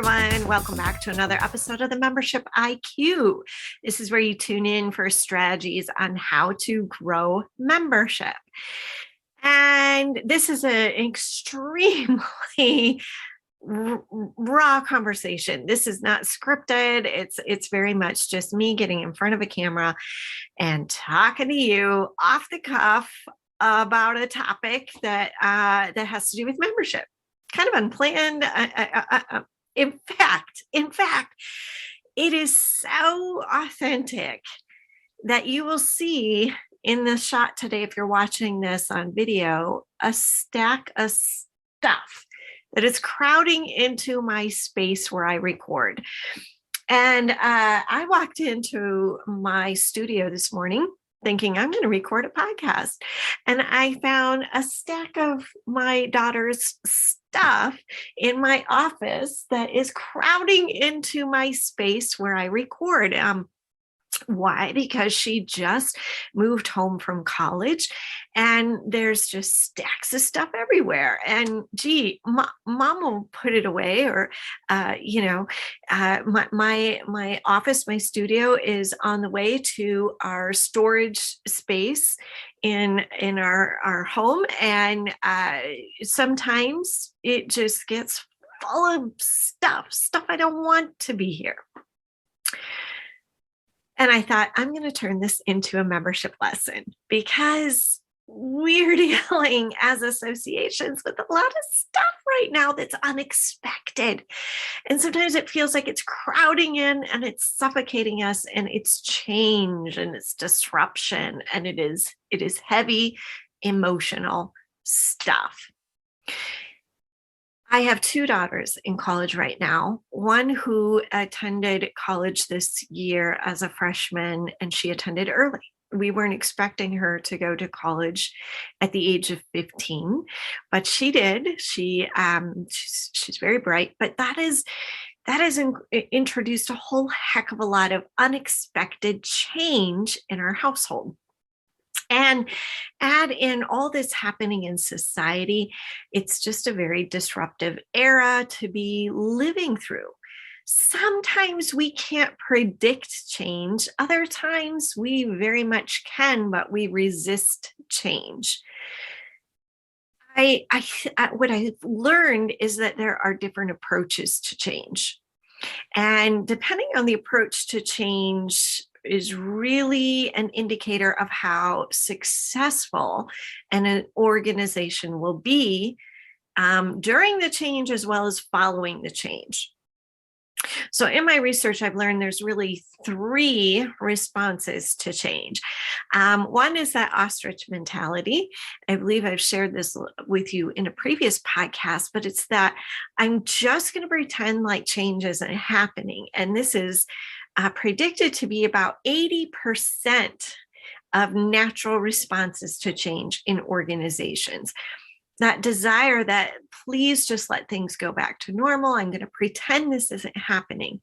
everyone. Welcome back to another episode of the Membership IQ. This is where you tune in for strategies on how to grow membership. And this is an extremely raw conversation. This is not scripted. It's very much just me getting in front of a camera and talking to you off the cuff about a topic that has to do with membership. Kind of unplanned. In fact, it is so authentic that you will see in the shot today, if you're watching this on video, a stack of stuff that is crowding into my space where I record. And I walked into my studio this morning thinking I'm going to record a podcast. And I found a stack of my daughter's stuff in my office that is crowding into my space where I record. Why? Because she just moved home from college and there's just stacks of stuff everywhere. And mom will put it away, or, my office, my studio is on the way to our storage space in our home. And sometimes it just gets full of stuff I don't want to be here. And I thought, I'm going to turn this into a membership lesson because we're dealing as associations with a lot of stuff right now that's unexpected. And sometimes it feels like it's crowding in and it's suffocating us, and it's change and it's disruption, and it is heavy emotional stuff. I have two daughters in college right now, one who attended college this year as a freshman, and she attended early. We weren't expecting her to go to college at the age of 15, but she did. She's very bright, but that has introduced a whole heck of a lot of unexpected change in our household. And add in all this happening in society, it's just a very disruptive era to be living through. Sometimes we can't predict change. Other times we very much can, but we resist change. What I've learned is that there are different approaches to change. And depending on the approach to change is really an indicator of how successful an organization will be during the change as well as following the change. So in my research, I've learned there's really three responses to change. One is that ostrich mentality. I believe I've shared this with you in a previous podcast, but it's that I'm just going to pretend like change isn't happening. And this is predicted to be about 80% of natural responses to change in organizations. That desire that please just let things go back to normal. I'm going to pretend this isn't happening.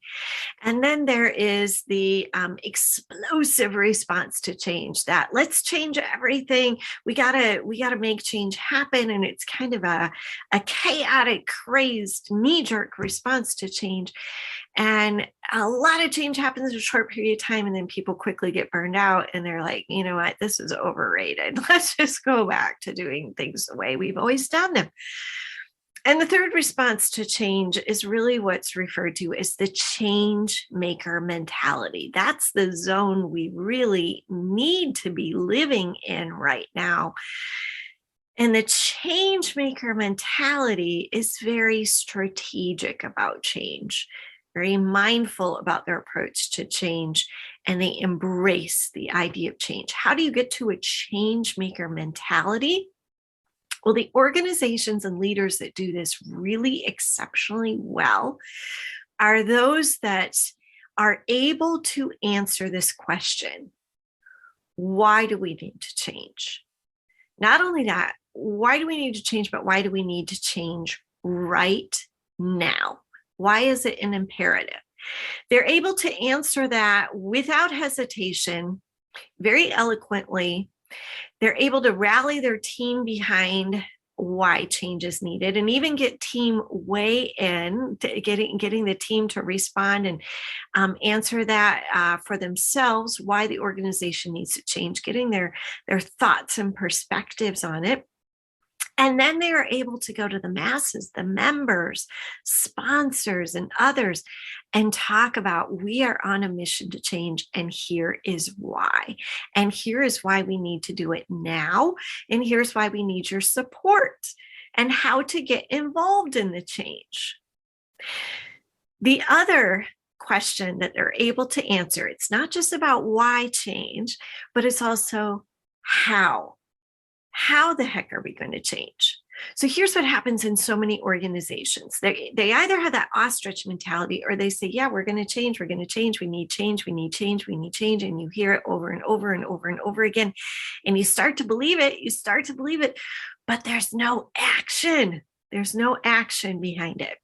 And then there is the explosive response to change, that let's change everything. We gotta make change happen. And it's kind of a chaotic, crazed, knee-jerk response to change. And a lot of change happens in a short period of time, and then people quickly get burned out and they're like, you know what, this is overrated. Let's just go back to doing things the way we've always done them. And the third response to change is really what's referred to as the change maker mentality. That's the zone we really need to be living in right now. And the change maker mentality is very strategic about change, very mindful about their approach to change, and they embrace the idea of change. How do you get to a change maker mentality? Well, the organizations and leaders that do this really exceptionally well are those that are able to answer this question: why do we need to change? Not only that, why do we need to change, but why do we need to change right now? Why is it an imperative? They're able to answer that without hesitation, very eloquently. They're able to rally their team behind why change is needed, and even get team weigh in, to getting the team to respond and answer that for themselves, why the organization needs to change, getting their thoughts and perspectives on it. And then they are able to go to the masses, the members, sponsors, and others, and talk about, we are on a mission to change, and here is why. And here is why we need to do it now. And here's why we need your support, and how to get involved in the change. The other question that they're able to answer, it's not just about why change, but it's also how. How the heck are we going to change? So here's what happens in so many organizations. They either have that ostrich mentality, or they say, yeah, we're going to change, we need change, we need change, we need change. And you hear it over and over and over and over again. And you start to believe it, but there's no action. There's no action behind it.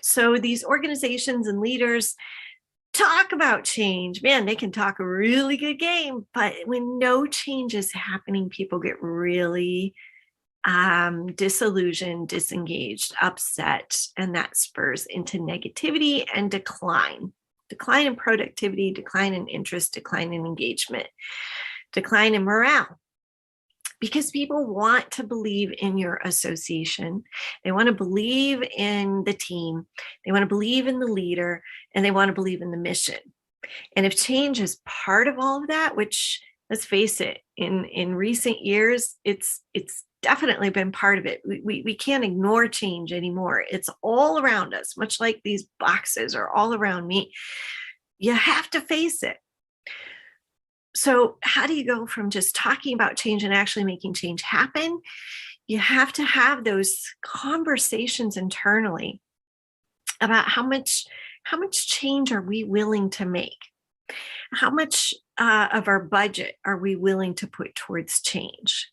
So these organizations and leaders talk about change, man, they can talk a really good game, but when no change is happening, people get really disillusioned, disengaged, upset, and that spurs into negativity and decline in productivity, decline in interest, decline in engagement, decline in morale. Because people want to believe in your association. They want to believe in the team. They want to believe in the leader, and they want to believe in the mission. And if change is part of all of that, which, let's face it, in recent years, it's definitely been part of it. We can't ignore change anymore. It's all around us, much like these boxes are all around me. You have to face it. So how do you go from just talking about change and actually making change happen? You have to have those conversations internally about how much change are we willing to make? How much of our budget are we willing to put towards change?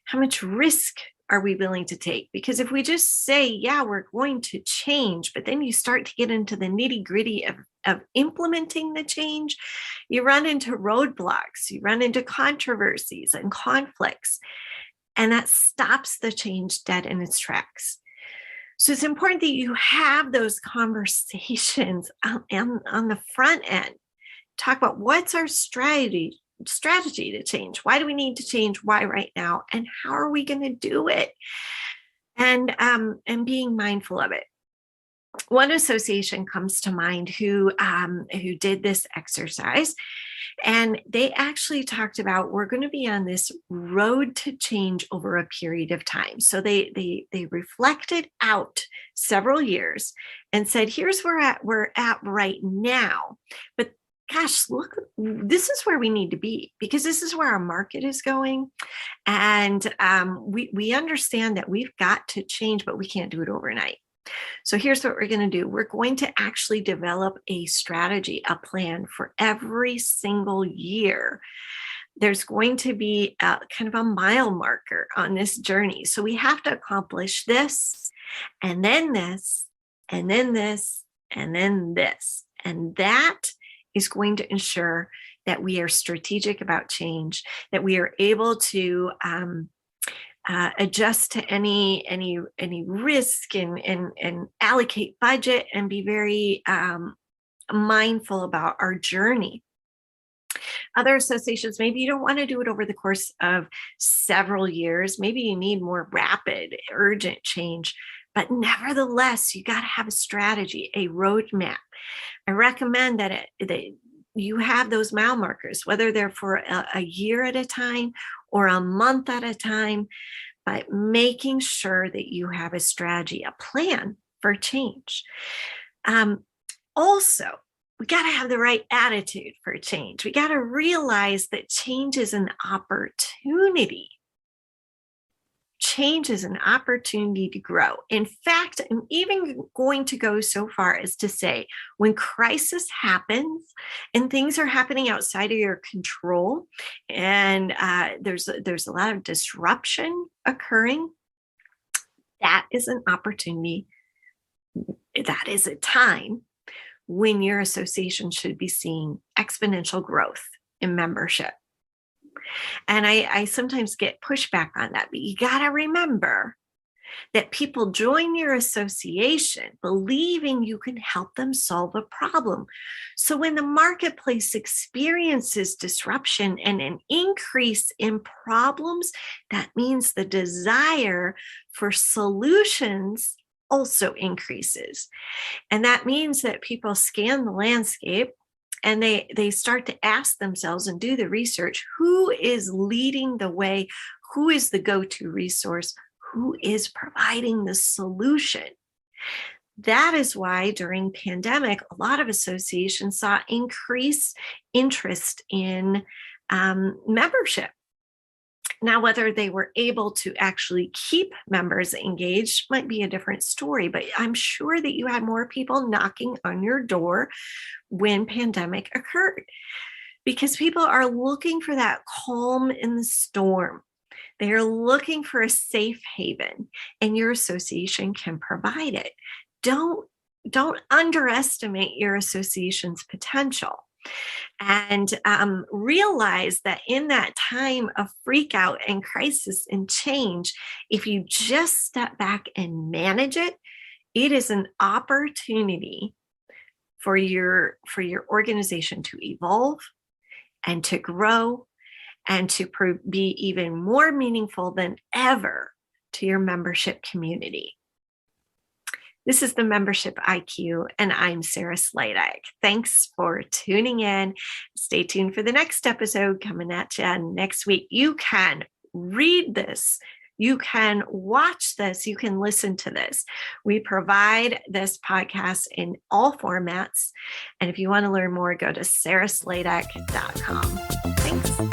How much risk are we willing to take? Because if we just say, yeah, we're going to change, but then you start to get into the nitty gritty of implementing the change, you run into roadblocks, you run into controversies and conflicts, and that stops the change dead in its tracks. So it's important that you have those conversations on the front end. Talk about, what's our strategy to change? Why do we need to change? Why right now? And how are we going to do it? And being mindful of it. One association comes to mind who did this exercise, and they actually talked about, we're going to be on this road to change over a period of time. So they reflected out several years and said, here's where we're at right now, but gosh, look, this is where we need to be, because this is where our market is going. And we understand that we've got to change, but we can't do it overnight. So here's what we're going to do. We're going to actually develop a strategy, a plan for every single year. There's going to be kind of a mile marker on this journey. So we have to accomplish this, and then this, and then this, and then this. And that is going to ensure that we are strategic about change, that we are able to adjust to any risk and allocate budget and be very mindful about our journey. Other associations, maybe you don't want to do it over the course of several years. Maybe you need more rapid, urgent change. But nevertheless, you got to have a strategy, a roadmap. I recommend that you have those mile markers, whether they're for a year at a time or a month at a time, but making sure that you have a strategy, a plan for change. Also, we got to have the right attitude for change. We got to realize that change is an opportunity. Change is an opportunity to grow. In fact, I'm even going to go so far as to say, when crisis happens and things are happening outside of your control, and there's a lot of disruption occurring, that is an opportunity. That is a time when your association should be seeing exponential growth in membership. And I sometimes get pushback on that, but you got to remember that people join your association believing you can help them solve a problem. So when the marketplace experiences disruption and an increase in problems, that means the desire for solutions also increases. And that means that people scan the landscape and they start to ask themselves and do the research, who is leading the way? Who is the go-to resource? Who is providing the solution? That is why during pandemic, a lot of associations saw increased interest in membership. Now, whether they were able to actually keep members engaged might be a different story, but I'm sure that you had more people knocking on your door when pandemic occurred, because people are looking for that calm in the storm. They are looking for a safe haven, and your association can provide it. Don't underestimate your association's potential. And realize that in that time of freak out and crisis and change, if you just step back and manage it, it is an opportunity for your organization to evolve and to grow and to be even more meaningful than ever to your membership community. This is the Membership IQ, and I'm Sarah Sladek. Thanks for tuning in. Stay tuned for the next episode coming at you next week. You can read this, you can watch this, you can listen to this. We provide this podcast in all formats. And if you want to learn more, go to sarahsladek.com. Thanks.